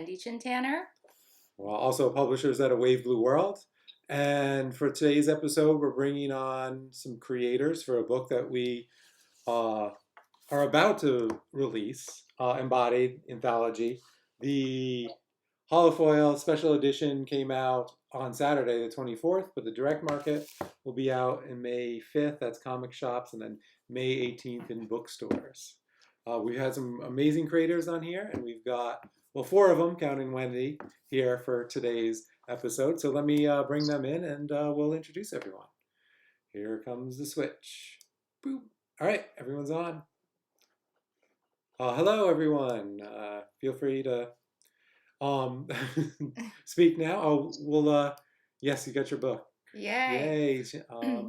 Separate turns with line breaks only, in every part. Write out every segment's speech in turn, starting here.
Wendy Chin-Tanner.
We're also publishers at A Wave Blue World. And for today's episode, we're bringing on some creators for a book that we are about to release, Embodied, Anthology. The holofoil special edition came out on Saturday, the 24th, but the direct market will be out in May 5th. That's comic shops, and then May 18th in bookstores. We've had some amazing creators on here, and we've got, well, 4 of them, counting Wendy, here for today's episode. So let me bring them in, and we'll introduce everyone. Here comes the switch. Boop. All right, everyone's on. Hello, everyone. Feel free to speak now. Oh, well, yes, you got your book.
Yay.
Yay.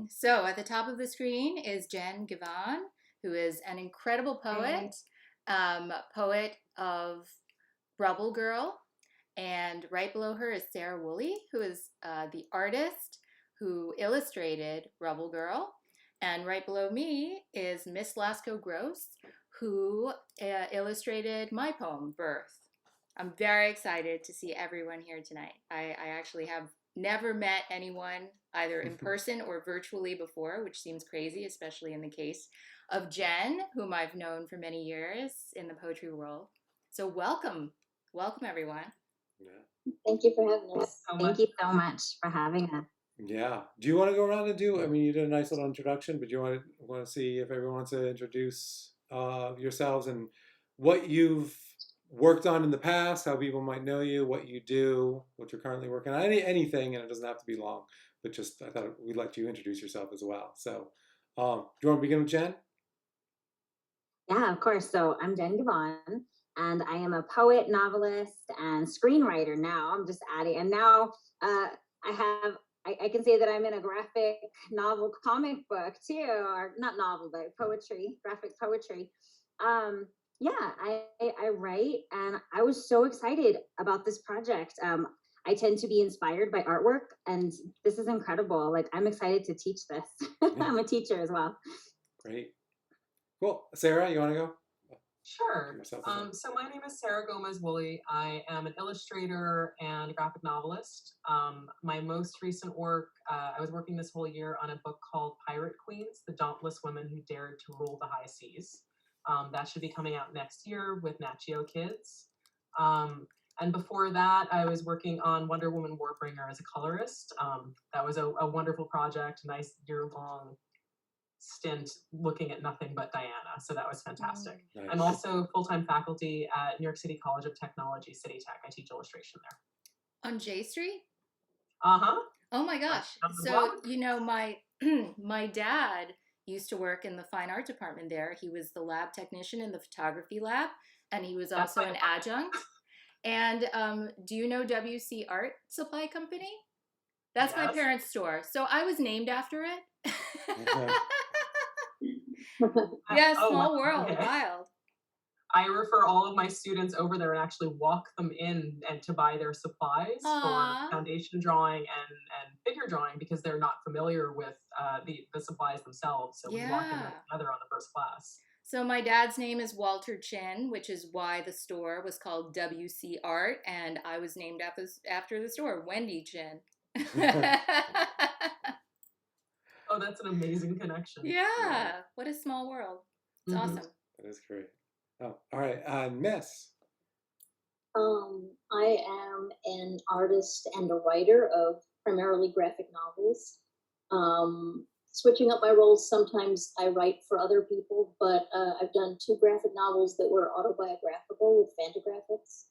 So at the top of the screen is Jenn Givhan, who is an incredible poet, poet of Rubble Girl. And right below her is Sara Woolley, who is the artist who illustrated Rubble Girl. And right below me is Miss Lasko-Gross, who illustrated my poem, Birth. I'm very excited to see everyone here tonight. I actually have never met anyone either in person or virtually before, which seems crazy, especially in the case of Jenn, whom I've known for many years in the poetry world. So welcome. Welcome, everyone.
Yeah.
Thank you for having us.
Thank you so much for having us.
Yeah. Do you want to go around and do, I mean, you did a nice little introduction, but do you want to see if everyone wants to introduce yourselves and what you've worked on in the past, how people might know you, what you do, what you're currently working on, anything, and it doesn't have to be long, but just I thought we'd let you introduce yourself as well. So do you want to begin with Jenn?
Yeah, of course. So I'm Jenn Givhan, and I am a poet, novelist, and screenwriter now. I'm just adding, and now I can say that I'm in a graphic novel comic book too, or not novel, but poetry, graphic poetry. Yeah, I write, and I was so excited about this project. I tend to be inspired by artwork, and this is incredible. Like, I'm excited to teach this. I'm a teacher as well.
Great. Cool. Sara, you want to go?
Sure. So my name is Sara Woolley. I am an illustrator and graphic novelist. My most recent work, I was working this whole year on a book called Pirate Queens, The Dauntless Women Who Dared to Rule the High Seas. That should be coming out next year with Nat Geo Kids. And before that, I was working on Wonder Woman Warbringer as a colorist. That was a wonderful project, nice year-long stint looking at nothing but Diana. So that was fantastic. Nice. I'm also full-time faculty at New York City College of Technology, City Tech. I teach illustration there.
On J Street?
Uh-huh.
Oh my gosh. So, you know, my dad used to work in the fine art department there. He was the lab technician in the photography lab, and he was also an adjunct. And do you know WC Art Supply Company? That's my parents' store. So I was named after it. Yeah, small world, wild.
I refer all of my students over there and actually walk them in and to buy their supplies for foundation drawing and figure drawing because they're not familiar with the supplies themselves. So we walk in together on the first class.
So my dad's name is Walter Chin, which is why the store was called WC Art, and I was named after the store, Wendy Chin.
Oh, that's an amazing connection.
Yeah, what a small world. It's awesome.
That is great. Oh, all right, Miss.
I am an artist and a writer of primarily graphic novels. Switching up my roles, sometimes I write for other people, but I've done 2 graphic novels that were autobiographical with Fantagraphics.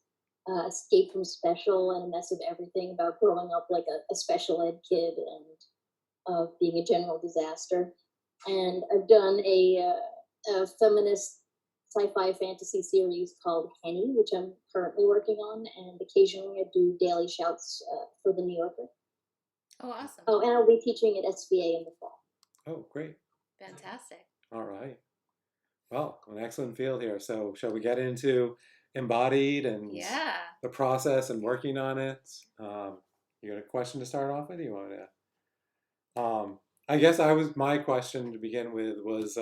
Escape from Special and A Mess of Everything, about growing up like a special ed kid and being a general disaster. And I've done a feminist sci-fi fantasy series called Henny, which I'm currently working on, and occasionally I do daily shouts for the New Yorker.
Oh, awesome.
Oh, and I'll be teaching at SVA in the fall.
Oh, great.
Fantastic.
All right. Well, an excellent field here. So shall we get into Embodied and the process and working on it? You got a question to start off with? You want to? I guess my question to begin with was,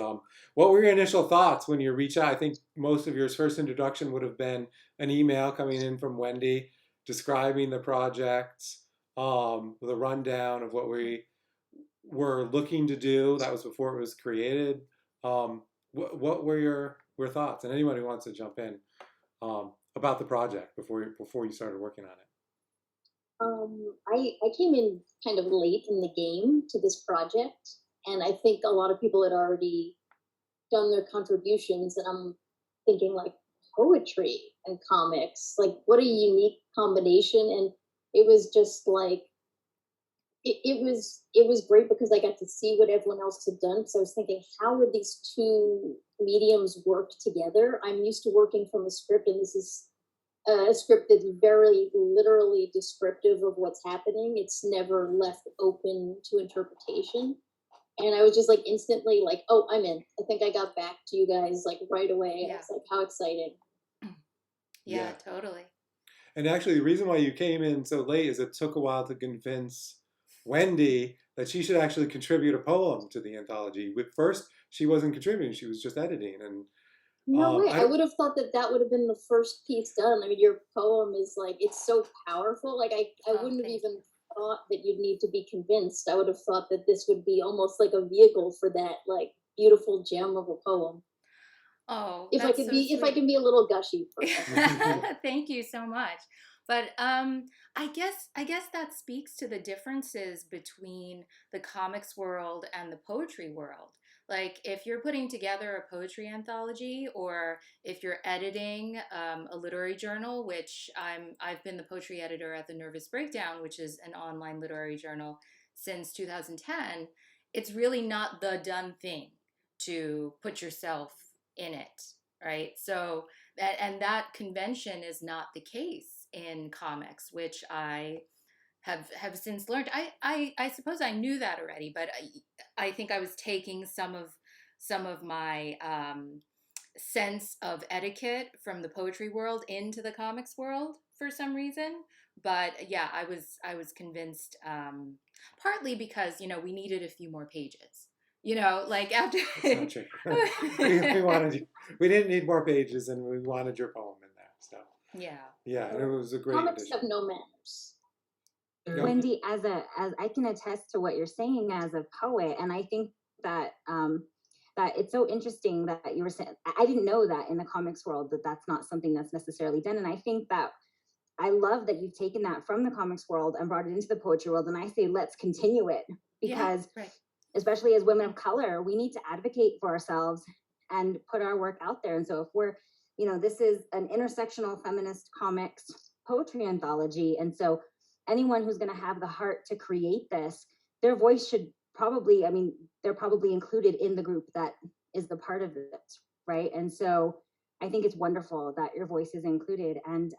what were your initial thoughts when you reached out? I think most of your first introduction would have been an email coming in from Wendy describing the project, with a rundown of what we were looking to do. That was before it was created. What were your thoughts? And anyone who wants to jump in about the project before you started working on it.
I came in kind of late in the game to this project, and I think a lot of people had already done their contributions, and I'm thinking like poetry and comics, like what a unique combination. And it was just like, it was great because I got to see what everyone else had done. So I was thinking, how would these two mediums work together? I'm used to working from a script, and this is a script that's very literally descriptive of what's happening. It's never left open to interpretation. And I was just like instantly like, oh, I'm in. I think I got back to you guys like right away.
Yeah.
I was like, how exciting.
Yeah, totally.
And actually, the reason why you came in so late is it took a while to convince Wendy that she should actually contribute a poem to the anthology. With first, she wasn't contributing; she was just editing. And
no way, I would have thought that would have been the first piece done. I mean, your poem is like, it's so powerful. Like I wouldn't have even thought that you'd need to be convinced. I would have thought that this would be almost like a vehicle for that like beautiful gem of a poem.
Oh,
if I could be, if I can be a little gushy for
Thank you so much. But I guess that speaks to the differences between the comics world and the poetry world. Like if you're putting together a poetry anthology, or if you're editing a literary journal, which I've been the poetry editor at the Nervous Breakdown, which is an online literary journal since 2010. It's really not the done thing to put yourself in it, right? So that convention is not the case in comics, which I have since learned. I suppose I knew that already, but I think I was taking some of my sense of etiquette from the poetry world into the comics world for some reason. But yeah, I was convinced, partly because we needed a few more pages. Like after.
That's not true. we didn't need more pages, and we wanted your poem in there. So yeah, and it was a great
comics
addition.
have no manners.
Wendy, as I can attest to what you're saying as a poet, and I think that that it's so interesting that you were saying. I didn't know that in the comics world that's not something that's necessarily done, and I think that I love that you've taken that from the comics world and brought it into the poetry world. And I say let's continue it, because especially as women of color, we need to advocate for ourselves and put our work out there. And so if we're, this is an intersectional feminist comics poetry anthology, and so anyone who's going to have the heart to create this, their voice should probably, they're probably included in the group that is the part of this, right? And so I think it's wonderful that your voice is included. And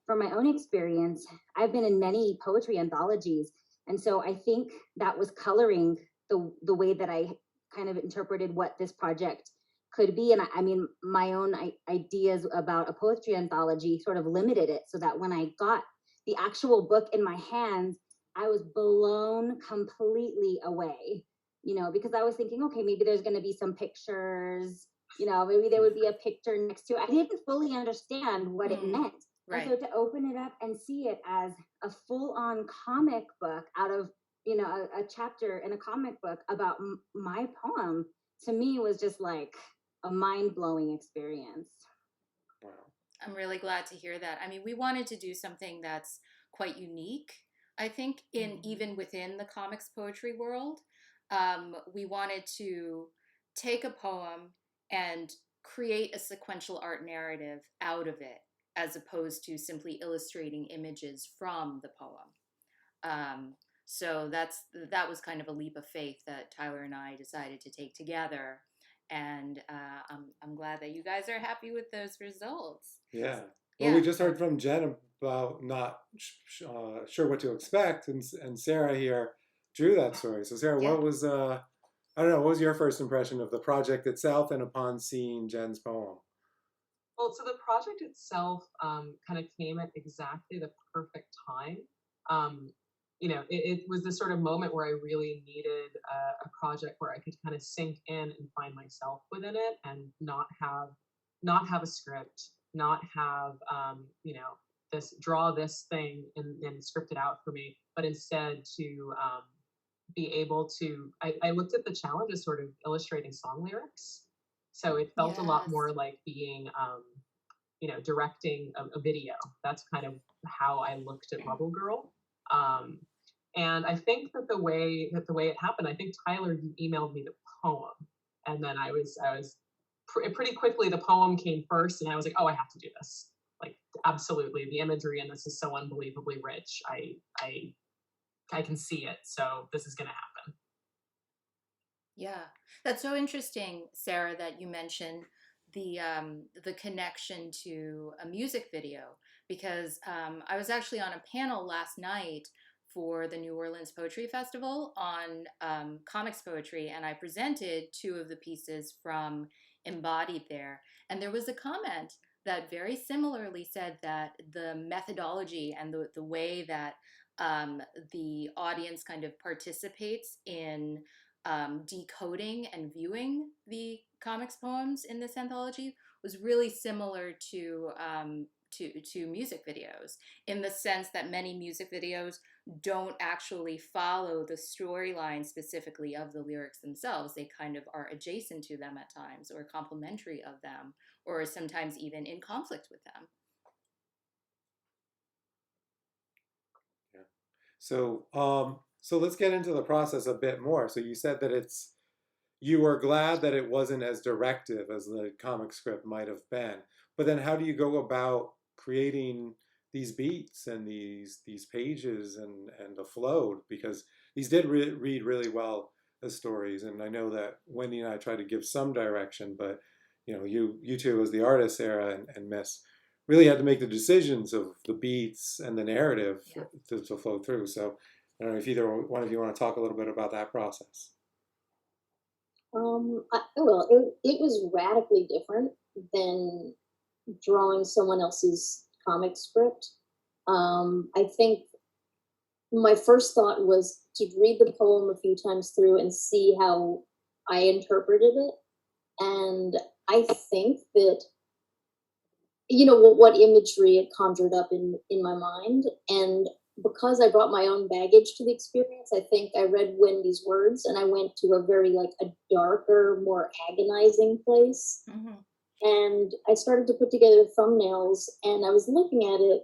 from my own experience, I've been in many poetry anthologies, and so I think that was coloring the way that I kind of interpreted what this project could be. And my own ideas about a poetry anthology sort of limited it, so that when I got the actual book in my hands, I was blown completely away, because I was thinking, okay, maybe there's going to be some pictures, maybe there would be a picture next to it. I didn't fully understand what it meant. Right. And so to open it up and see it as a full-on comic book out of, a chapter in a comic book about my poem, to me was just like a mind-blowing experience.
Wow.
I'm really glad to hear that. We wanted to do something that's quite unique, I think, even within the comics poetry world. We wanted to take a poem and create a sequential art narrative out of it, as opposed to simply illustrating images from the poem. So that was kind of a leap of faith that Tyler and I decided to take together. And I'm glad that you guys are happy with those results.
Yeah. Well, we just heard from Jenn about not sure what to expect, and Sarah here drew that story. So Sarah, what was what was your first impression of the project itself, and upon seeing Jenn's poem?
Well, so the project itself kind of came at exactly the perfect time. it was this sort of moment where I really needed a project where I could kind of sink in and find myself within it, and not have a script, not have draw this thing and script it out for me, but instead to be able to. I looked at the challenge as sort of illustrating song lyrics, so it felt a lot more like being directing a video. That's kind of how I looked at Rubble Girl. And I think that the way it happened, I think Tyler, you emailed me the poem, and then I was pretty quickly the poem came first, and I was like, oh, I have to do this. Like, absolutely, the imagery in this is so unbelievably rich. I can see it, so this is going to happen.
Yeah, that's so interesting, Sarah, that you mentioned the connection to a music video, because I was actually on a panel last night for the New Orleans Poetry Festival on comics poetry, and I presented 2 of the pieces from EMBODIED there, and there was a comment that very similarly said that the methodology and the way that the audience kind of participates in decoding and viewing the comics poems in this anthology was really similar to music videos, in the sense that many music videos don't actually follow the storyline specifically of the lyrics themselves. They kind of are adjacent to them at times, or complementary of them, or sometimes even in conflict with them.
Yeah. So let's get into the process a bit more. So you said that you were glad that it wasn't as directive as the comic script might have been. But then how do you go about creating these beats and these pages and the flow? Because these did read really well as stories. And I know that Wendy and I tried to give some direction, but you two as the artist, Sarah and Miss, really had to make the decisions of the beats and the narrative to flow through. So I don't know if either one of you want to talk a little bit about that process.
Well, it was radically different than drawing someone else's comic script. I think my first thought was to read the poem a few times through and see how I interpreted it. And I think that, what imagery it conjured up in my mind. And because I brought my own baggage to the experience, I think I read Wendy's words and I went to a very a darker, more agonizing place. Mm-hmm. And I started to put together thumbnails, and I was looking at it,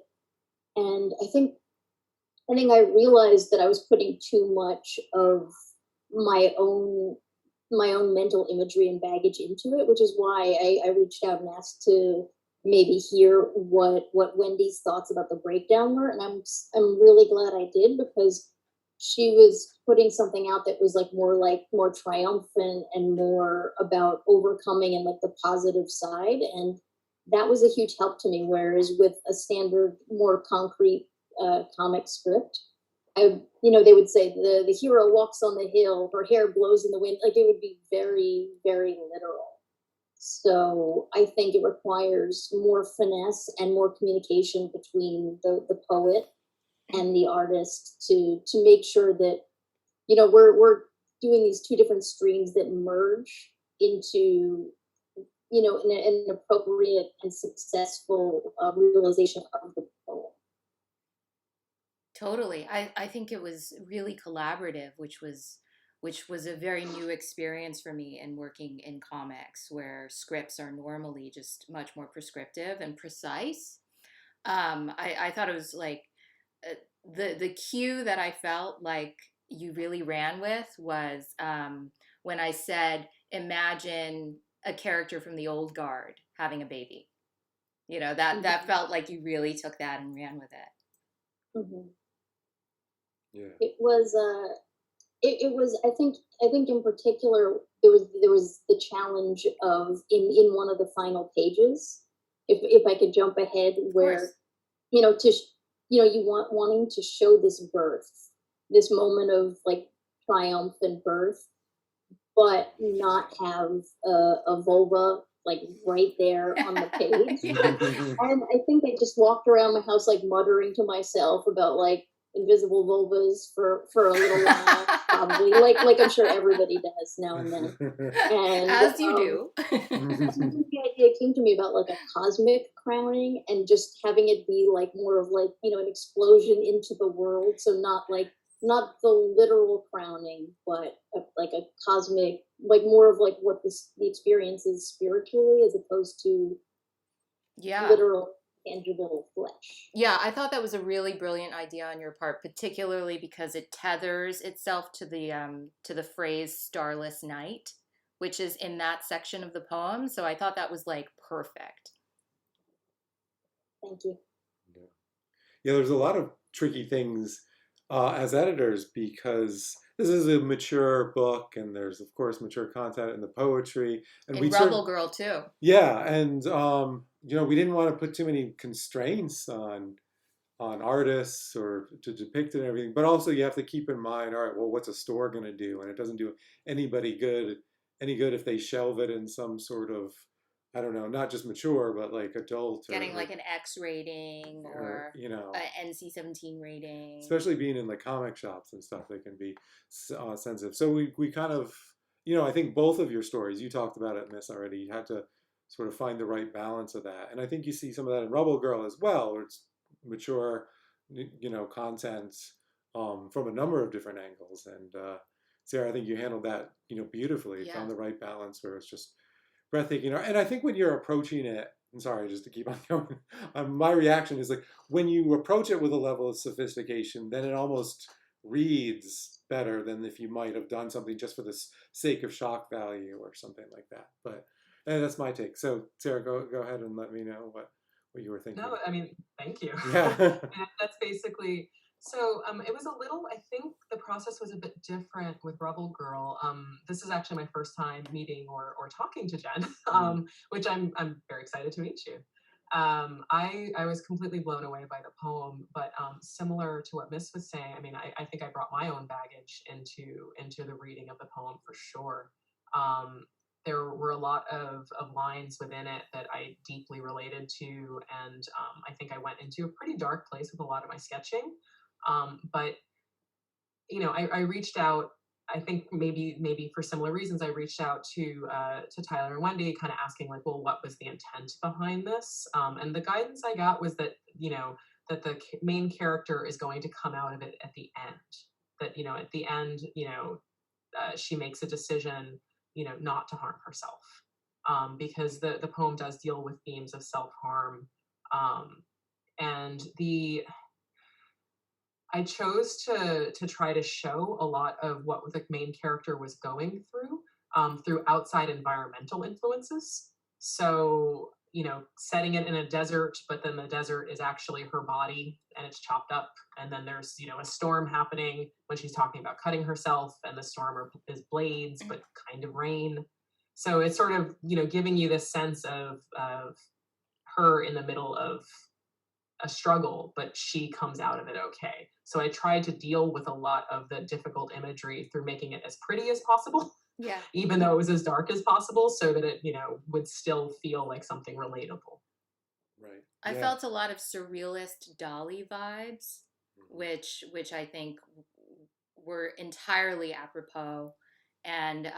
and I think I realized that I was putting too much of my own mental imagery and baggage into it, which is why I reached out and asked to maybe hear what Wendy's thoughts about the breakdown were. And I'm really glad I did, because she was putting something out that was more triumphant and more about overcoming and the positive side. And that was a huge help to me. Whereas with a standard, more concrete comic script, they would say the hero walks on the hill, her hair blows in the wind. It would be very, very literal. So I think it requires more finesse and more communication between the poet and the artist to make sure that we're doing these 2 different streams that merge into an appropriate and successful realization of the poem.
Totally. I think it was really collaborative, which was a very new experience for me in working in comics, where scripts are normally just much more prescriptive and precise. I thought it was the cue that I felt like you really ran with was when I said, imagine a character from the old guard having a baby. That felt like you really took that and ran with it.
Mm-hmm.
Yeah.
It was it was I think in particular there was the challenge of in one of the final pages, if I could jump ahead, where wanting to show this birth, this moment of triumph and birth, but not have a vulva right there on the page. And I think I just walked around my house muttering to myself about invisible vulvas for a little while, probably, like I'm sure everybody does now and then. And
as you do.
the idea came to me about like a cosmic crowning and just having it be like more of like, an explosion into the world. So not the literal crowning, but like a cosmic, like more of like what the experience is spiritually as opposed to literal tangible flesh.
Yeah, I thought that was a really brilliant idea on your part, particularly because it tethers itself to the phrase "starless night," which is in that section of the poem. So I thought that was like perfect.
Thank you.
Yeah, there's a lot of tricky things as editors because this is a mature book, and there's of course mature content in the poetry, and
in Rubble Girl too.
Yeah, and we didn't want to put too many constraints on artists or to depict it and everything, but also you have to keep in mind, all right, well, what's a store going to do? And it doesn't do anybody any good if they shelve it in some sort of, I don't know, not just mature, but like adult.
Getting like an X rating or an NC-17 rating.
Especially being in the comic shops and stuff, they can be sensitive. So we kind of, I think both of your stories, you talked about it, Miss, already, you had to sort of find the right balance of that. And I think you see some of that in Rubble Girl as well, where it's mature, content from a number of different angles. And Sarah, I think you handled that, beautifully. You found the right balance where it's just breathtaking. And I think when you're approaching it, I'm sorry, just to keep on going, my reaction is like, when you approach it with a level of sophistication, then it almost reads better than if you might have done something just for the sake of shock value or something like that. But that's my take. So Sarah, go ahead and let me know what you were thinking.
No, I mean, thank you.
Yeah.
That's basically, so it was a little, I think the process was a bit different with Rubble Girl. This is actually my first time meeting or talking to Jenn, which I'm very excited to meet you. I was completely blown away by the poem, but similar to what Miss was saying, I mean, I think I brought my own baggage into the reading of the poem for sure. There were a lot of lines within it that I deeply related to, and I think I went into a pretty dark place with a lot of my sketching. But I reached out. I think maybe for similar reasons, I reached out to Tyler and Wendy, kind of asking like, well, what was the intent behind this? And the guidance I got was that that the main character is going to come out of it at the end. That at the end, she makes a decision, not to harm herself, because the poem does deal with themes of self-harm, and I chose to try to show a lot of what the main character was going through outside environmental influences. So, setting it in a desert, but then the desert is actually her body and it's chopped up. And then there's, a storm happening when she's talking about cutting herself, and the storm is blades, but kind of rain. So it's sort of, giving you this sense of her in the middle of a struggle, but she comes out of it okay. So I tried to deal with a lot of the difficult imagery through making it as pretty as possible.
Yeah.
Even though it was as dark as possible, so that it, would still feel like something relatable.
Right.
I felt a lot of surrealist Dali vibes, which I think were entirely apropos. And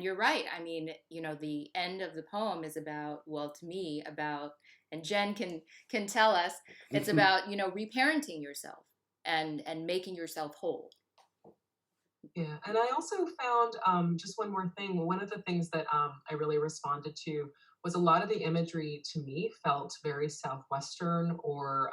you're right. I mean, the end of the poem is about, well, to me, and Jenn can tell us, it's about, reparenting yourself and making yourself whole.
Yeah, and I also found just one more thing. One of the things that I really responded to was a lot of the imagery to me felt very Southwestern or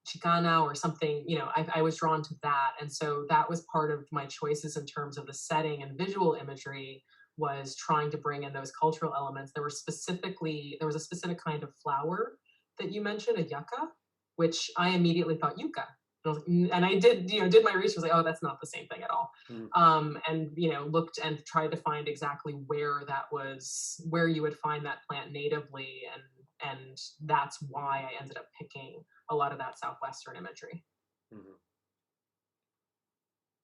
Chicana or something. I was drawn to that, and so that was part of my choices in terms of the setting and visual imagery, was trying to bring in those cultural elements. There was a specific kind of flower that you mentioned, a yucca, which I immediately thought yucca. And I did my research, was like, oh, that's not the same thing at all. And looked and tried to find exactly where you would find that plant natively, and that's why I ended up picking a lot of that Southwestern imagery.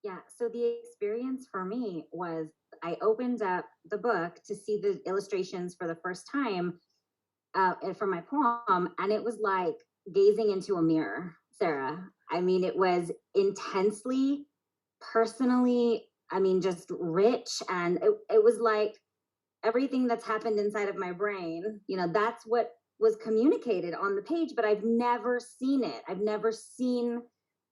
Yeah, so the experience for me was I opened up the book to see the illustrations for the first time for my poem, and it was like gazing into a mirror, Sarah. I mean, it was intensely, personally, I mean, just rich. And it was like everything that's happened inside of my brain, you know, that's what was communicated on the page, but I've never seen it. I've never seen,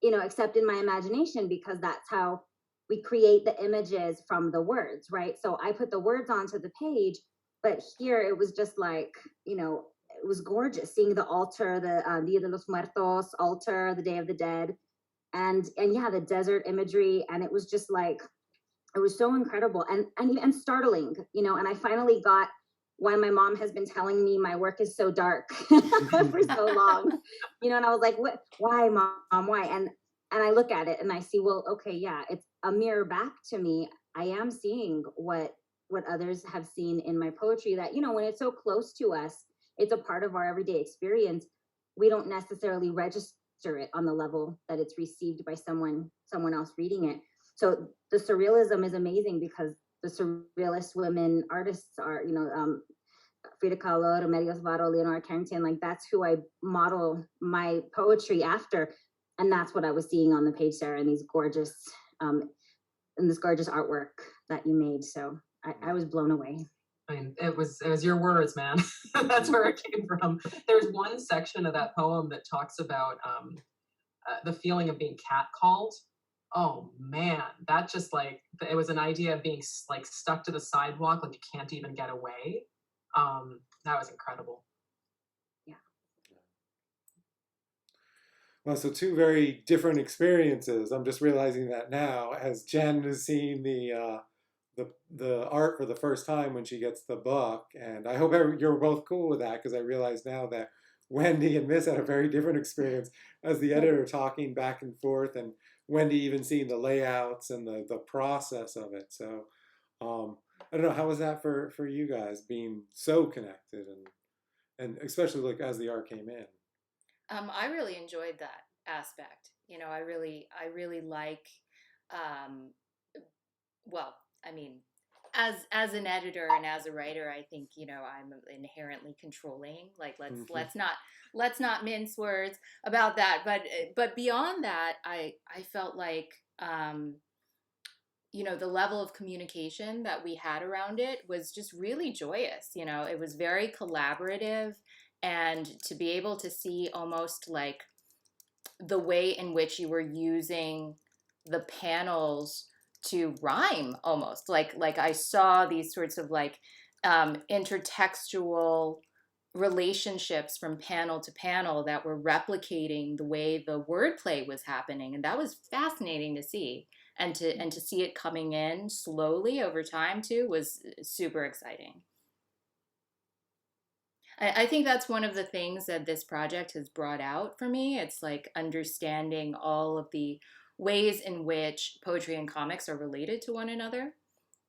you know, except in my imagination, because that's how we create the images from the words, right? So I put the words onto the page, but here it was just like, you know, it was gorgeous seeing the altar, the Dia de los Muertos altar, the Day of the Dead, and yeah, the desert imagery, and it was just like, it was so incredible and startling, you know. And I finally got why my mom has been telling me my work is so dark for so long, you know. And I was like, what? Why, mom? Why? And I look at it and I see, well, okay, yeah, it's a mirror back to me. I am seeing what others have seen in my poetry. That, you know, when it's so close to us, it's a part of our everyday experience. We don't necessarily register it on the level that it's received by someone else reading it. So the surrealism is amazing, because the surrealist women artists are, you know, Frida Kahlo, Remedios Varo, Leonora Carrington, like that's who I model my poetry after. And that's what I was seeing on the page, Sarah, and these gorgeous, and this gorgeous artwork that you made. So I was blown away.
I mean, it was your words, man. That's where it came from. There's one section of that poem that talks about the feeling of being catcalled. Oh man, that just like, it was an idea of being like stuck to the sidewalk, like you can't even get away. That was incredible.
Yeah.
Well, so two very different experiences. I'm just realizing that now, as Jen is seeing the art for the first time when she gets the book, and I hope you're both cool with that, because I realize now that Wendy and Miss had a very different experience as the editor, talking back and forth, and Wendy even seeing the layouts and the process of it. So I don't know, how was that for you guys, being so connected, and especially like as the art came in?
I really enjoyed that aspect. You know, I really like, well, I mean, as an editor and as a writer, I think, you know, I'm inherently controlling. Like, let's not mince words about that. But beyond that, I felt like, you know, the level of communication that we had around it was just really joyous. You know, it was very collaborative, and to be able to see almost like the way in which you were using the panels to rhyme, almost like I saw these sorts of like intertextual relationships from panel to panel that were replicating the way the wordplay was happening, and that was fascinating to see, and to see it coming in slowly over time too was super exciting. I think that's one of the things that this project has brought out for me. It's like understanding all of the ways in which poetry and comics are related to one another.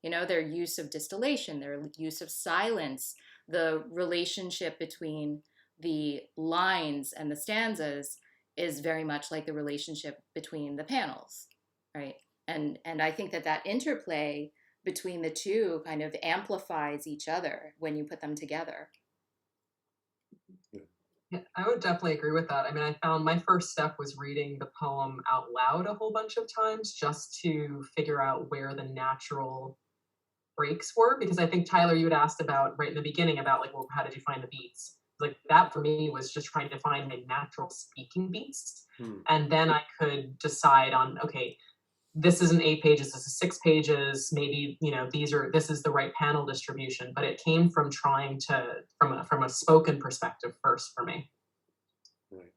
You know, their use of distillation, their use of silence, the relationship between the lines and the stanzas is very much like the relationship between the panels, right? And I think that interplay between the two kind of amplifies each other when you put them together.
Yeah, I would definitely agree with that. I mean, I found my first step was reading the poem out loud a whole bunch of times, just to figure out where the natural breaks were. Because I think, Tyler, you had asked about right in the beginning about like, well, how did you find the beats? Like that for me was just trying to find my natural speaking beats. And then I could decide on, okay, this isn't 8 pages, this is 6 pages, maybe, you know, this is the right panel distribution. But it came from trying to, from a spoken perspective first for me.
Right.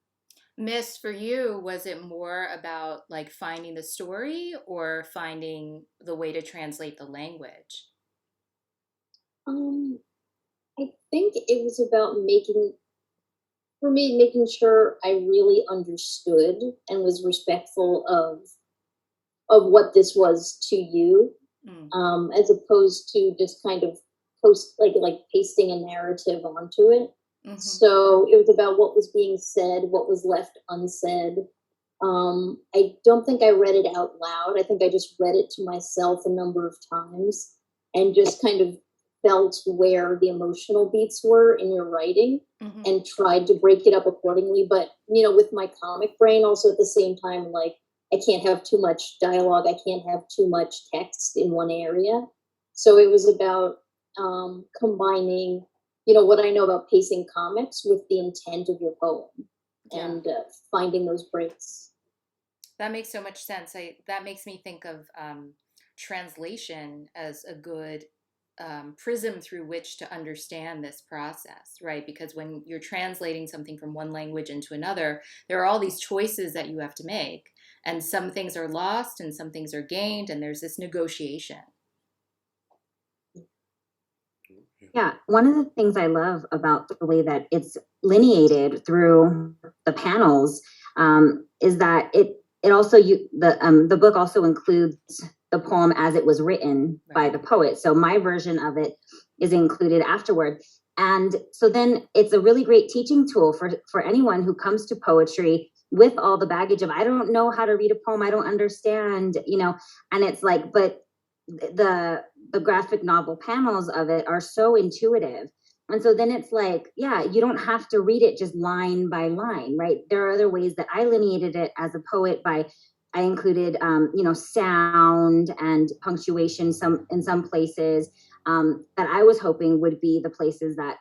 Miss, for you, was it more about like finding the story or finding the way to translate the language?
I think it was about making sure I really understood and was respectful of what this was to you, as opposed to just kind of pasting a narrative onto it. Mm-hmm. So it was about what was being said, what was left unsaid. I don't think I read it out loud. I think I just read it to myself a number of times and just kind of felt where the emotional beats were in your writing
Mm-hmm.
and tried to break it up accordingly. But, you know, with my comic brain also at the same time, like, I can't have too much dialogue. I can't have too much text in one area. So it was about combining, you know, what I know about pacing comics with the intent of your poem and finding those breaks.
That makes so much sense. That makes me think of translation as a good prism through which to understand this process, right? Because when you're translating something from one language into another, there are all these choices that you have to make. And some things are lost and some things are gained, and there's this negotiation.
Yeah, one of the things I love about the way that it's lineated through the panels is that it also the book also includes the poem as it was written by the poet. So my version of it is included afterward. And so then it's a really great teaching tool for anyone who comes to poetry with all the baggage of, I don't know how to read a poem, I don't understand, you know, and it's like, but the graphic novel panels of it are so intuitive. And so then it's like, yeah, you don't have to read it just line by line, right? There are other ways that I lineated it as a poet by, I included, you know, sound and punctuation in some places that I was hoping would be the places that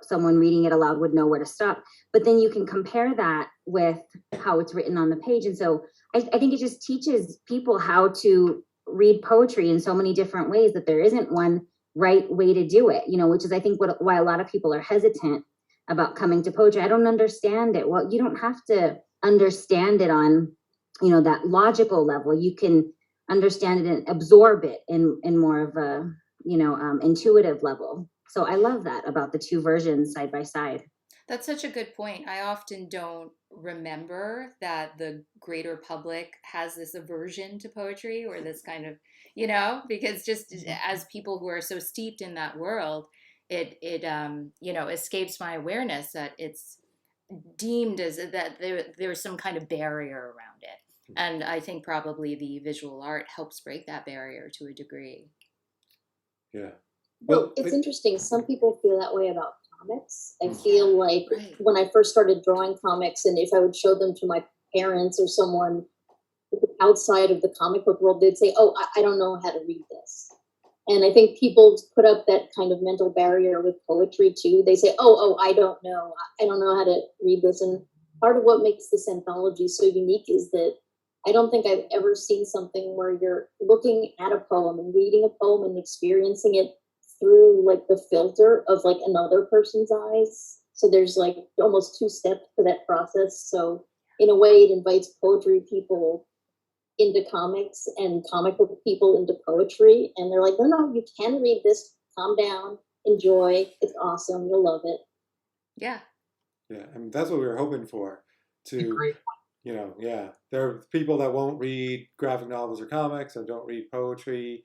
someone reading it aloud would know where to stop. But then you can compare that with how it's written on the page. And so I think it just teaches people how to read poetry in so many different ways, that there isn't one right way to do it, you know, which is, I think, why a lot of people are hesitant about coming to poetry. I don't understand it. Well, you don't have to understand it on, you know, that logical level. You can understand it and absorb it in more of a, you know, intuitive level. So I love that about the two versions side by side.
That's such a good point. I often don't remember that the greater public has this aversion to poetry, or this kind of, you know, because just as people who are so steeped in that world, it you know, escapes my awareness that it's deemed as that there's some kind of barrier around it. And I think probably the visual art helps break that barrier to a degree.
Yeah.
Well, it's interesting. Some people feel that way about comics. I feel like when I first started drawing comics, and if I would show them to my parents or someone outside of the comic book world, they'd say, "Oh, I don't know how to read this." And I think people put up that kind of mental barrier with poetry too. They say, "Oh, I don't know. I don't know how to read this." And part of what makes this anthology so unique is that I don't think I've ever seen something where you're looking at a poem and reading a poem and experiencing it through like the filter of like another person's eyes. So there's like almost two steps to that process. So in a way, it invites poetry people into comics and comic book people into poetry. And they're like, no, you can read this. Calm down. Enjoy. It's awesome. You'll love it.
Yeah.
Yeah. I mean, that's what we were hoping for. You know, yeah. There are people that won't read graphic novels or comics or don't read poetry.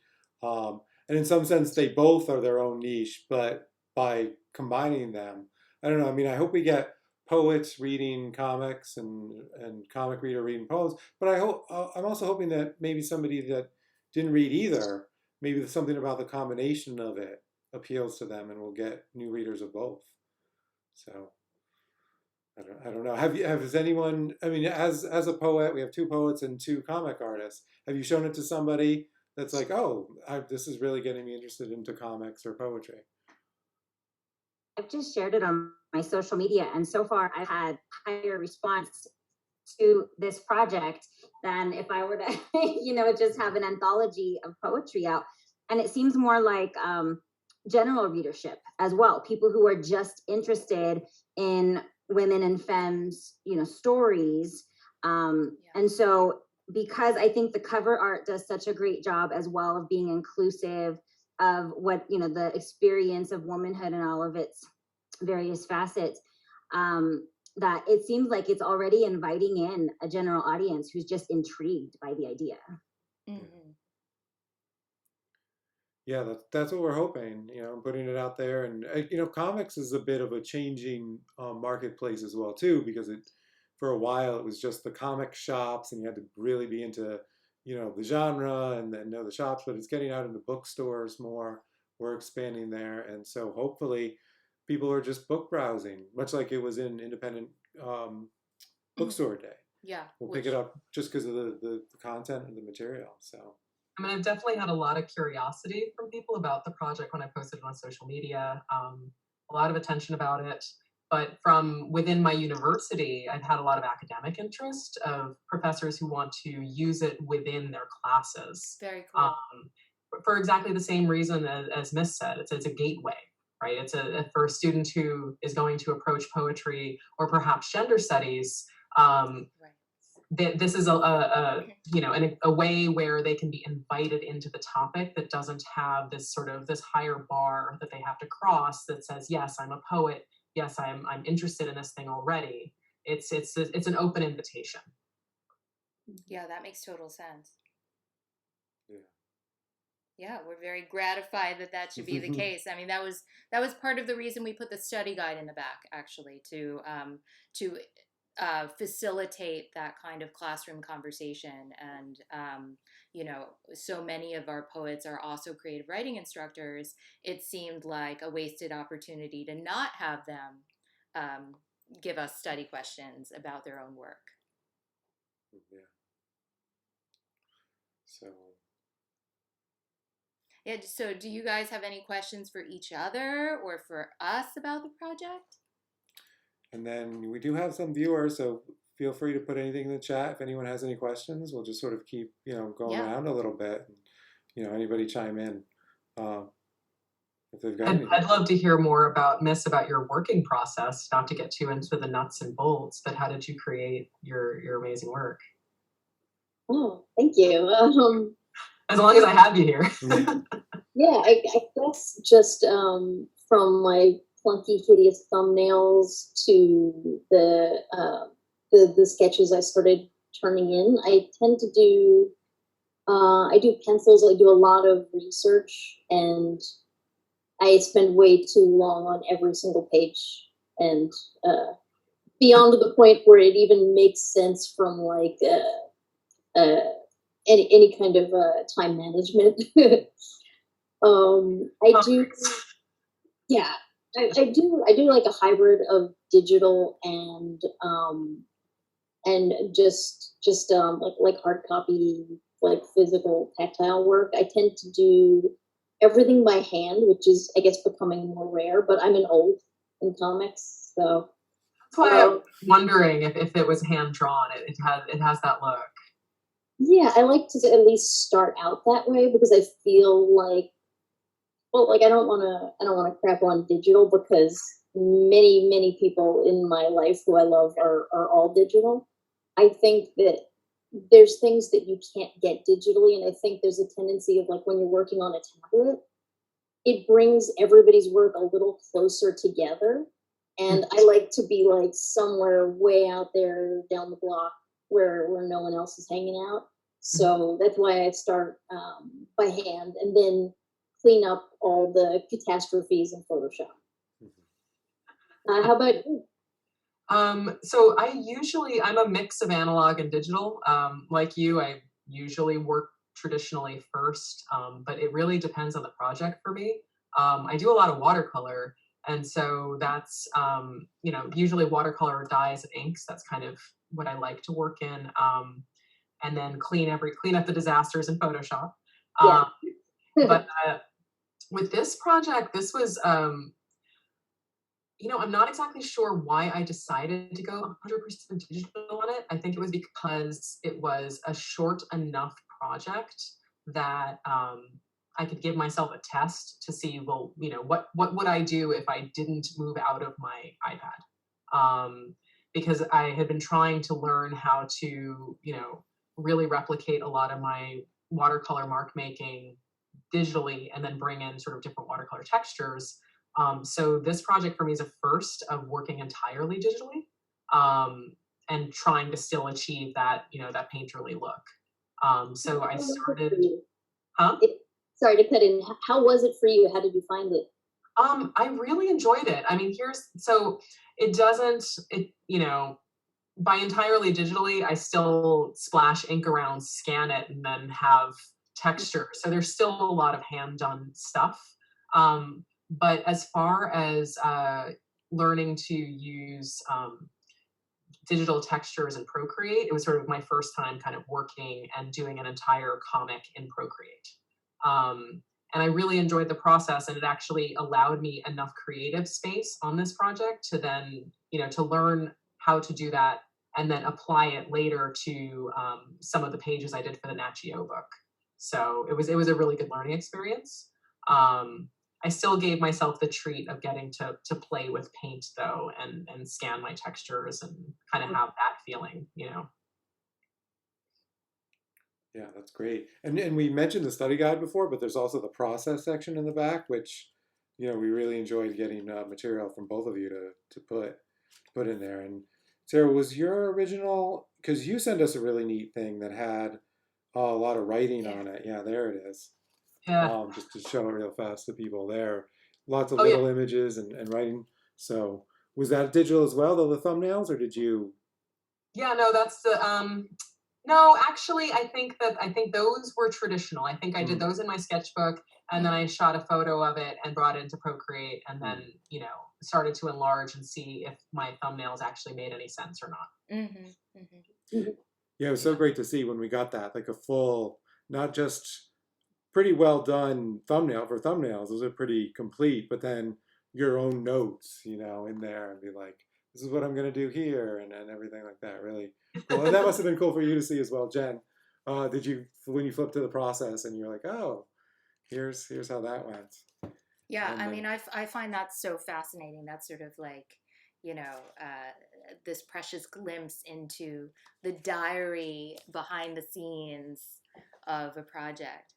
And in some sense, they both are their own niche, but by combining them, I don't know. I mean, I hope we get poets reading comics and comic reader reading poems, but I'm also hoping that maybe somebody that didn't read either, maybe there's something about the combination of it appeals to them, and we'll get new readers of both. So I don't know. Has anyone? I mean, as a poet, we have two poets and two comic artists. Have you shown it to somebody that's like, oh, this is really getting me interested into comics or poetry?
I've just shared it on my social media, and so far I've had higher response to this project than if I were to, you know, just have an anthology of poetry out. And it seems more like general readership as well. People who are just interested in women and femmes, you know, stories. And so, because I think the cover art does such a great job as well of being inclusive of what, you know, the experience of womanhood and all of its various facets, that it seems like it's already inviting in a general audience who's just intrigued by the idea.
Mm-hmm.
Yeah, that's what we're hoping, you know, putting it out there. And, you know, comics is a bit of a changing marketplace as well, too, because for a while it was just the comic shops and you had to really be into, you know, the genre and then know the shops, but it's getting out into bookstores more, we're expanding there. And so hopefully people are just book browsing, much like it was in independent bookstore day.
Yeah.
We'll pick it up just because of the content and the material. So,
I mean, I've definitely had a lot of curiosity from people about the project when I posted it on social media, a lot of attention about it. But from within my university, I've had a lot of academic interest of professors who want to use it within their classes.
Very cool.
For exactly the same reason as Miss said, it's a gateway, right? It's for a student who is going to approach poetry or perhaps gender studies. This is a way where they can be invited into the topic that doesn't have this higher bar that they have to cross that says, yes, I'm a poet. Yes, I'm interested in this thing already. It's an open invitation.
Yeah, that makes total sense.
Yeah.
Yeah, we're very gratified that should be the case. I mean, that was part of the reason we put the study guide in the back, actually, to facilitate that kind of classroom conversation. And so many of our poets are also creative writing instructors. It seemed like a wasted opportunity to not have them give us study questions about their own work.
Yeah. So.
Yeah, so do you guys have any questions for each other or for us about the project? And
then we do have some viewers, so feel free to put anything in the chat. If anyone has any questions, we'll just sort of keep, going around a little bit. And, anybody chime in if they've got anything.
I'd love to hear more about your working process, not to get too into the nuts and bolts, but how did you create your amazing work?
Oh, thank you.
As long as I have you here.
Yeah, I guess just from my clunky, hideous thumbnails to the sketches I started turning in, I tend to do I do pencils. I do a lot of research, and I spend way too long on every single page, and beyond the point where it even makes sense from like any kind of time management. I do, yeah, I do like a hybrid of digital and just like hard copy, like physical tactile work. I tend to do everything by hand, which is, I guess, becoming more rare, but I'm an old in comics, so.
That's why I was wondering if it was hand drawn. It has that look.
Yeah, I like to at least start out that way because I feel like, I don't want to crap on digital because many people in my life who I love are all digital. I think that there's things that you can't get digitally, and I think there's a tendency of, like, when you're working on a tablet, it brings everybody's work a little closer together. And I like to be like somewhere way out there down the block where no one else is hanging out. So that's why I start by hand and then clean up all the catastrophes in Photoshop. How about you?
So I'm a mix of analog and digital. Like you, I usually work traditionally first, but it really depends on the project for me. I do a lot of watercolor, and so that's, usually watercolor dyes and inks. That's kind of what I like to work in. And then clean up the disasters in Photoshop.
Yeah.
But with this project, this was, I'm not exactly sure why I decided to go 100% digital on it. I think it was because it was a short enough project that I could give myself a test to see, well, what would I do if I didn't move out of my iPad? Because I had been trying to learn how to, really replicate a lot of my watercolor mark making digitally and then bring in sort of different watercolor textures. So this project for me is a first of working entirely digitally and trying to still achieve that, that painterly look. So I started,
Sorry to cut in. How was it for you? How did you find it?
I really enjoyed it. I mean, by entirely digitally, I still splash ink around, scan it, and then have texture. So there's still a lot of hand-done stuff. But as far as learning to use digital textures in Procreate, it was sort of my first time kind of working and doing an entire comic in Procreate. And I really enjoyed the process, and it actually allowed me enough creative space on this project to then, to learn how to do that and then apply it later to some of the pages I did for the Nat Geo book. So it was a really good learning experience. I still gave myself the treat of getting to play with paint though, and scan my textures and kind of have that feeling,
Yeah, that's great. And we mentioned the study guide before, but there's also the process section in the back, which, we really enjoyed getting material from both of you to put in there. And Sarah, was your original, because you sent us a really neat thing that had a lot of writing on it. Yeah, there it is.
Yeah.
Just to show it real fast to people there. Lots of
Oh,
little
yeah.
images and writing. So was that digital as well, the thumbnails, or did you?
Yeah, no, that's the no, actually I think those were traditional. I think I did those in my sketchbook, and then I shot a photo of it and brought it into Procreate, and then, started to enlarge and see if my thumbnails actually made any sense or not.
Mm-hmm. Mm-hmm.
Yeah, it was so great to see when we got that, like a full, not just pretty well done thumbnail for thumbnails. Those are pretty complete, but then your own notes, in there, and be like, this is what I'm gonna do here, and everything like that. Really cool. And that must have been cool for you to see as well, Jen. Did you, when you flipped to the process and you're like, oh, here's how that went?
Yeah,
And
I mean, I find that so fascinating. That's sort of like, this precious glimpse into the diary behind the scenes of a project.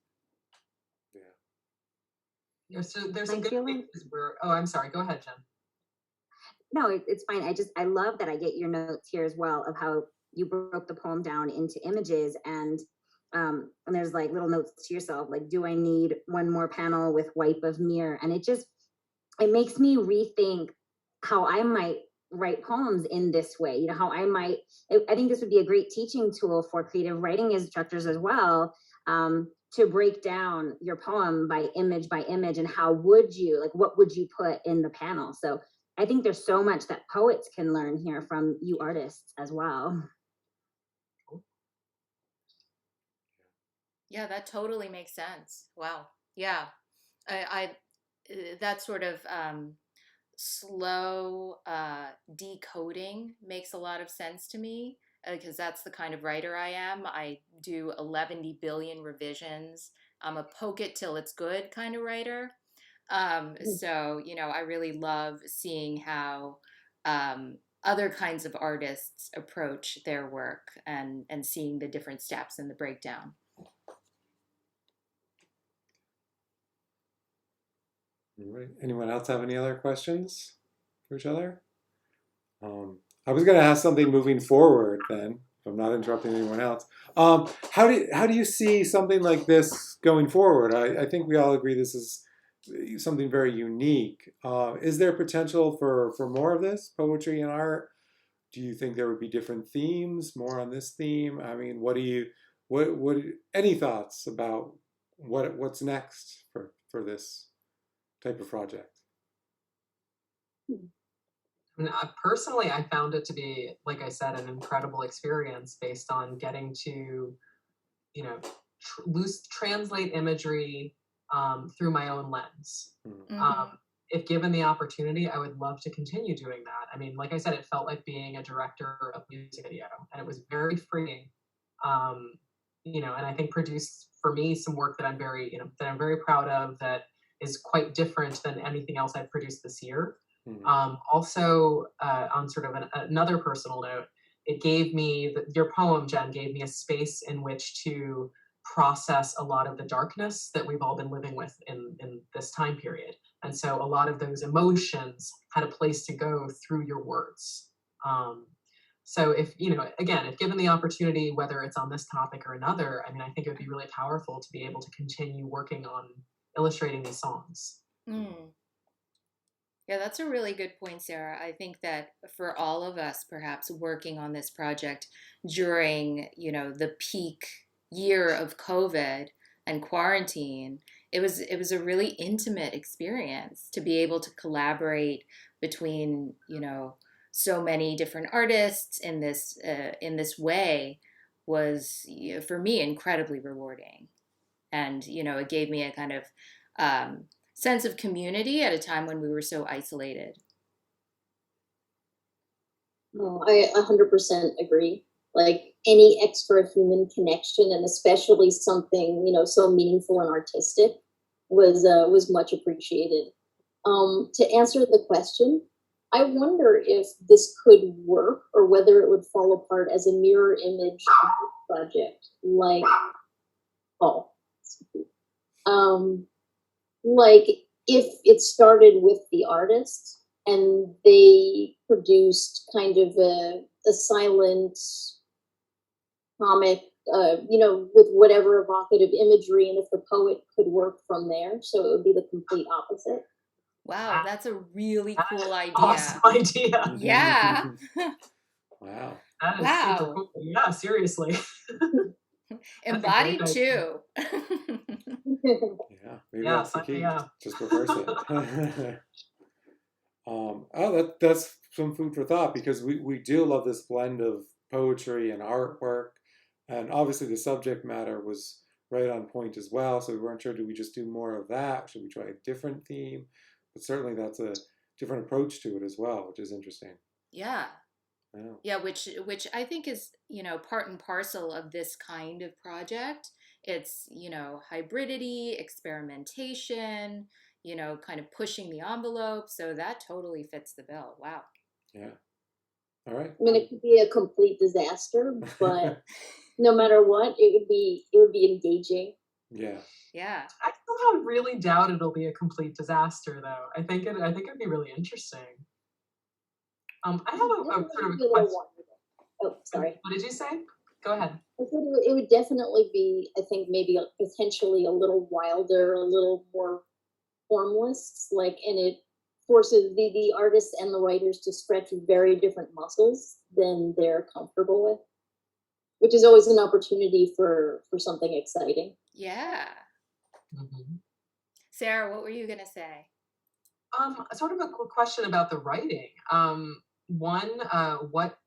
Yeah.
There's some good pieces where, oh, I'm sorry, go ahead, Jen.
No, it's fine. I love that I get your notes here as well of how you broke the poem down into images, and there's like little notes to yourself, like, do I need one more panel with wipe of mirror? And it makes me rethink how I might write poems in this way. How I think this would be a great teaching tool for creative writing instructors as well, to break down your poem by image, and what would you put in the panel? So I think there's so much that poets can learn here from you artists as well.
Yeah, that totally makes sense. Wow. Yeah. I that sort of slow decoding makes a lot of sense to me, because that's the kind of writer I am. I do 11 billion revisions. I'm a poke it till it's good kind of writer. So, I really love seeing how other kinds of artists approach their work, and seeing the different steps in the breakdown.
All right. Anyone else have any other questions for each other? I was going to ask something moving forward then, if I'm not interrupting anyone else. How do you see something like this going forward? I think we all agree this is something very unique. Is there potential for more of this, poetry and art? Do you think there would be different themes, more on this theme? I mean, what any thoughts about what's next for this type of project?
I mean, personally, I found it to be, like I said, an incredible experience based on getting to, translate imagery through my own lens.
Mm-hmm.
If given the opportunity, I would love to continue doing that. I mean, like I said, it felt like being a director of music video, and it was very freeing. And I think produced for me some work that I'm very proud of, that is quite different than anything else I've produced this year. Also, on sort of another personal note, it gave me, your poem, Jen, gave me a space in which to process a lot of the darkness that we've all been living with in this time period. And so a lot of those emotions had a place to go through your words. So if given the opportunity, whether it's on this topic or another, I mean, I think it would be really powerful to be able to continue working on illustrating these songs.
Yeah, that's a really good point, Sarah. I think that for all of us, perhaps working on this project during, the peak year of COVID and quarantine, it was a really intimate experience to be able to collaborate between, you know, so many different artists in this way was, you know, for me, incredibly rewarding. And, you know, it gave me a kind of sense of community at a time when we were so isolated.
Oh, I 100% agree. Like any extra human connection, and especially something, you know, so meaningful and artistic, was much appreciated. To answer the question, I wonder if this could work or whether it would fall apart as a mirror image of the project. Oh, um, like if it started with the artist and they produced kind of a silent comic, you know, with whatever evocative imagery, and if the poet could work from there, so it would be the complete opposite.
Wow, that's a really cool idea.
Awesome idea.
Yeah.
Wow.
That is super cool. Yeah, seriously.
Embodied too.
Yeah, maybe that's the key. Just reverse it. That's some food for thought, because we do love this blend of poetry and artwork, and obviously the subject matter was right on point as well. So we weren't sure, do we just do more of that? Should we try a different theme? But certainly that's a different approach to it as well, which is interesting.
Yeah. Yeah, which I think is, you know, part and parcel of this kind of project. It's, you know, hybridity, experimentation, you know, kind of pushing the envelope. So that totally fits the bill. Wow.
Yeah. All right.
I mean, it could be a complete disaster, but no matter what, it would be engaging.
Yeah.
Yeah.
I somehow really doubt it'll be a complete disaster, though. I think it'd be really interesting. I have a sort of a question.
Oh, sorry.
What did you say? Go ahead.
I said it would definitely be, I think, maybe potentially a little wilder, a little more formless, like, and it forces the artists and the writers to stretch very different muscles than they're comfortable with, which is always an opportunity for something exciting.
Yeah. Mm-hmm. Sarah, what were you gonna say?
Sort of a quick question about the writing. One, what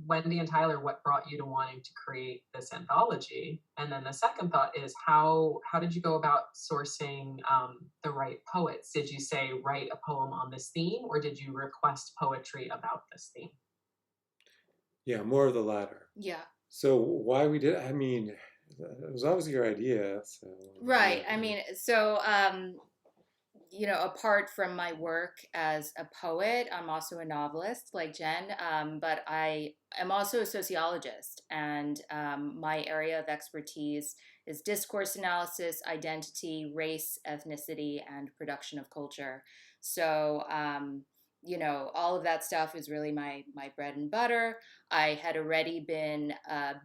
Wendy and Tyler, what brought you to wanting to create this anthology? And then the second thought is how did you go about sourcing the right poets? Did you say write a poem on this theme, or did you request poetry about this theme?
Yeah, more of the latter.
Yeah.
So why we did? I mean, it was obviously your idea. So,
right. I mean, so you know, apart from my work as a poet, I'm also a novelist like Jen, but I am also a sociologist, and my area of expertise is discourse analysis, identity, race, ethnicity, and production of culture. So, you know, all of that stuff is really my bread and butter. I had already been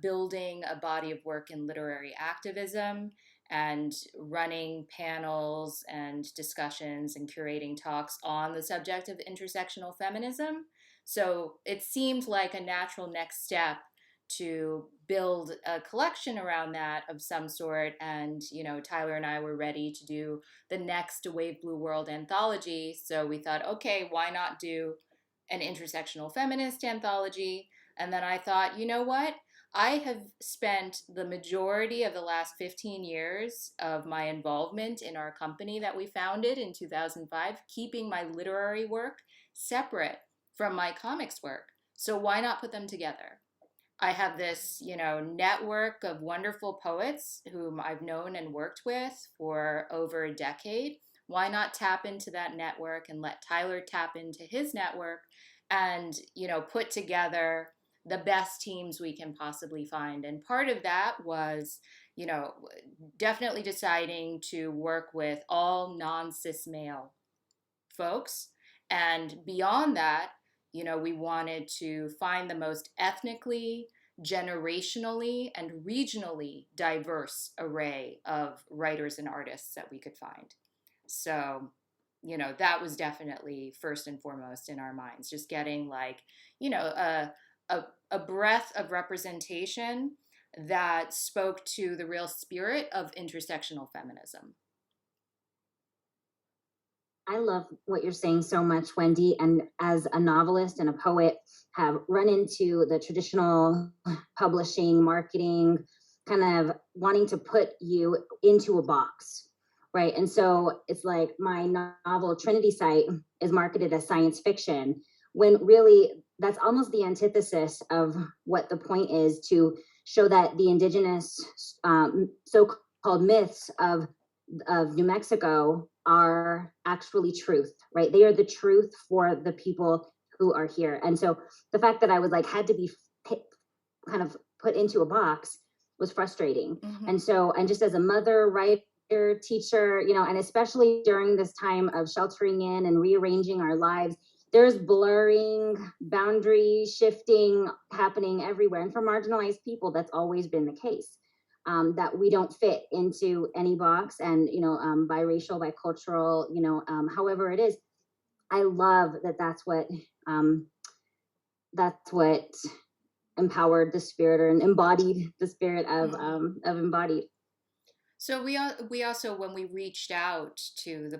building a body of work in literary activism and running panels and discussions and curating talks on the subject of intersectional feminism. So it seemed like a natural next step to build a collection around that of some sort. And, you know, Tyler and I were ready to do the next Wave Blue World anthology. So we thought, okay, why not do an intersectional feminist anthology? And then I thought, you know what? I have spent the majority of the last 15 years of my involvement in our company that we founded in 2005, keeping my literary work separate from my comics work. So why not put them together? I have this, you know, network of wonderful poets whom I've known and worked with for over a decade. Why not tap into that network and let Tyler tap into his network and, you know, put together the best teams we can possibly find? And part of that was, you know, definitely deciding to work with all non-cis male folks. And beyond that, you know, we wanted to find the most ethnically, generationally, and regionally diverse array of writers and artists that we could find. So, you know, that was definitely first and foremost in our minds, just getting like, you know, a breadth of representation that spoke to the real spirit of intersectional feminism.
I love what you're saying so much, Wendy. And as a novelist and a poet, have run into the traditional publishing, marketing, kind of wanting to put you into a box, right? And so it's like my novel Trinity Site is marketed as science fiction, when really that's almost the antithesis of what the point is, to show that the indigenous so-called myths of New Mexico are actually truth, right? They are the truth for the people who are here. And so the fact that I was like, had to be kind of put into a box was frustrating.
Mm-hmm.
And so, and just as a mother, writer, teacher, you know, and especially during this time of sheltering in and rearranging our lives, there's blurring, boundary shifting happening everywhere. And for marginalized people, that's always been the case. That we don't fit into any box, and you know, biracial, bicultural, you know, however it is. I love that. That's what empowered the spirit, or embodied the spirit of Embodied.
So we also, when we reached out to the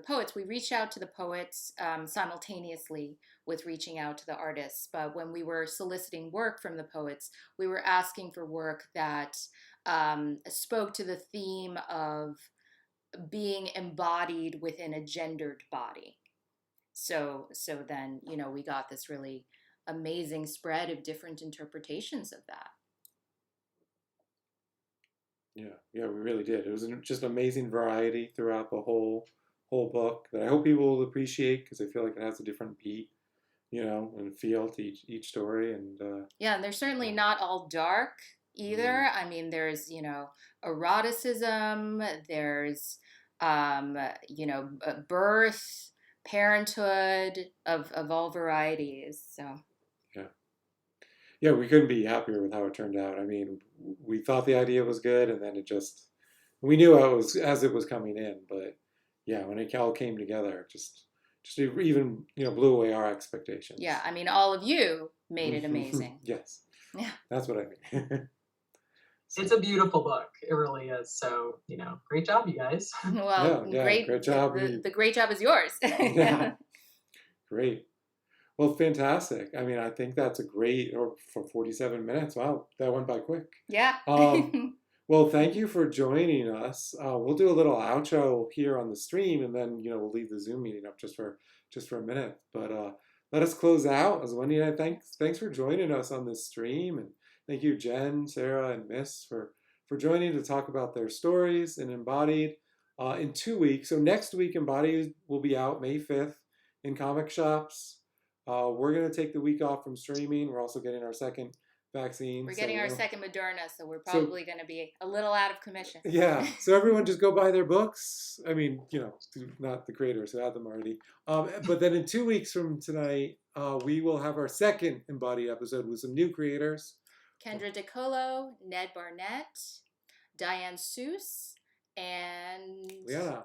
poets, simultaneously with reaching out to the artists. But when we were soliciting work from the poets, we were asking for work that spoke to the theme of being embodied within a gendered body. So then, you know, we got this really amazing spread of different interpretations of that.
Yeah, we really did. It was just amazing variety throughout the whole book that I hope people will appreciate, because I feel like it has a different beat, you know, and feel to each story. And
yeah, and they're certainly not all dark either. I mean, there's, you know, eroticism, there's you know, birth, parenthood of all varieties. So
yeah, we couldn't be happier with how it turned out. I mean, we thought the idea was good, and then we knew as it was coming in, but yeah, when it all came together, just even, you know, blew away our expectations.
Yeah, I mean, all of you made it amazing.
Yes.
Yeah.
That's what I mean.
It's a beautiful book. It really is. So, you know, great job, you guys.
Well,
great job.
The great job is yours.
Yeah. Great. Well, fantastic. I mean, I think that's a great, or for 47 minutes. Wow, that went by quick.
Yeah.
Well, thank you for joining us. We'll do a little outro here on the stream, and then, you know, we'll leave the Zoom meeting up just for a minute. But let us close out. As Wendy and I, thanks for joining us on this stream, and thank you, Jen, Sara, and Miss for joining to talk about their stories and Embodied in 2 weeks. So next week, Embodied will be out May 5th in comic shops. We're going to take the week off from streaming. We're also getting our second vaccine.
We're getting our second Moderna, so we're probably going to be a little out of commission.
Yeah, so everyone just go buy their books. I mean, you know, not the creators who had them already. But then in 2 weeks from tonight, we will have our second Embodied episode with some new creators.
Kendra DeColo, Ned Barnett, Diane Seuss, and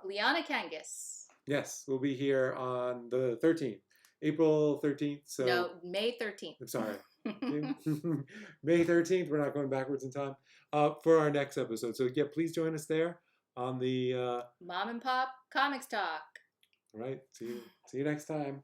Liana Kangas.
Yes, we'll be here on the 13th. April 13th. So
no, May 13th.
I'm sorry. May 13th. We're not going backwards in time for our next episode. So yeah, please join us there on the
Mom and Pop Comics Talk.
All right. See you next time.